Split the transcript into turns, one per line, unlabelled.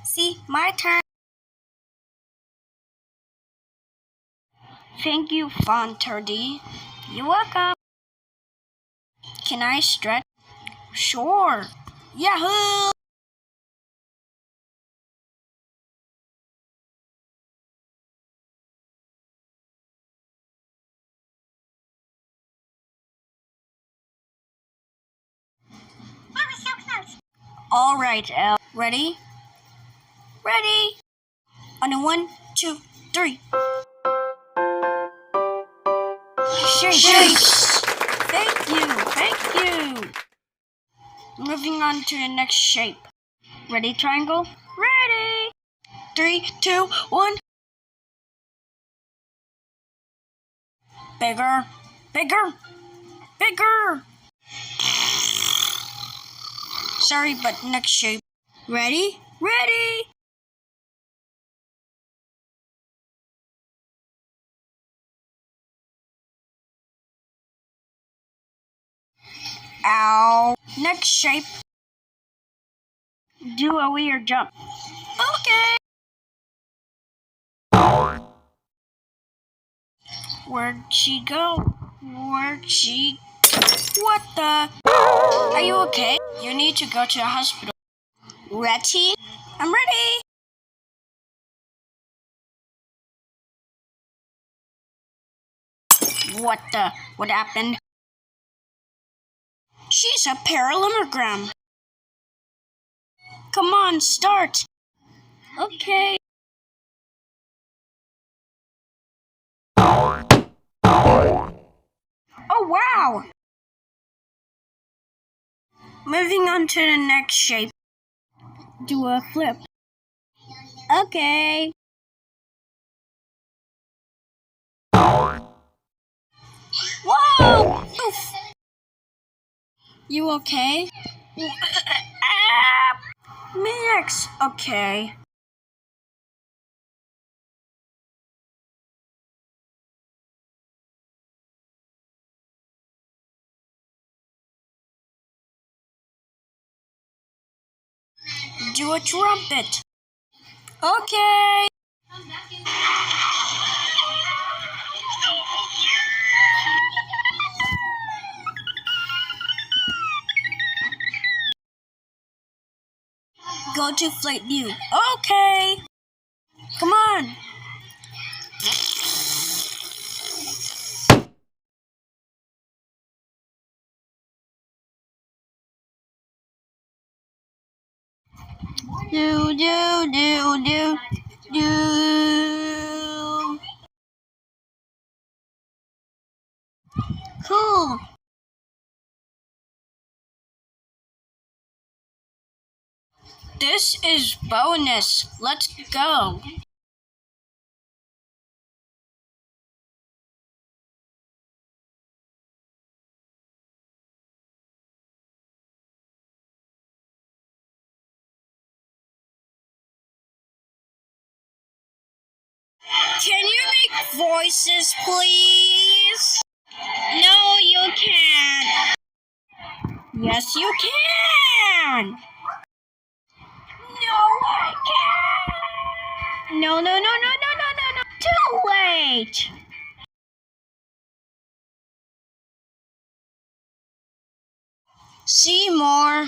See, my turn. Thank you, Fontardy. You're welcome. Can I stretch? Sure. Yahoo!
That was so close.
All right, Elle. Ready? Ready. On a 1, 2, 3. Shake. Thank you. Moving on to the next shape. Ready, triangle? Ready. 3, 2, 1. Bigger. Sorry, but next shape. Ready? Ow. Next shape. Do a weird jump. Okay. Where'd she go? What the? Are you okay? You need to go to the hospital. Ready? I'm ready. What the? What happened? She's a parallelogram. Come on, start. Okay. Oh, wow. Moving on to the next shape. Do a flip. Okay. Whoa! Oof. You okay? Max. Okay. Do a trumpet. Okay. Go to flight view. Okay. Come on. Do. Cool. This is bonus. Let's go. Can you make voices, please? No, you can't. Yes, you can. No, I can't. No. Too late. See more.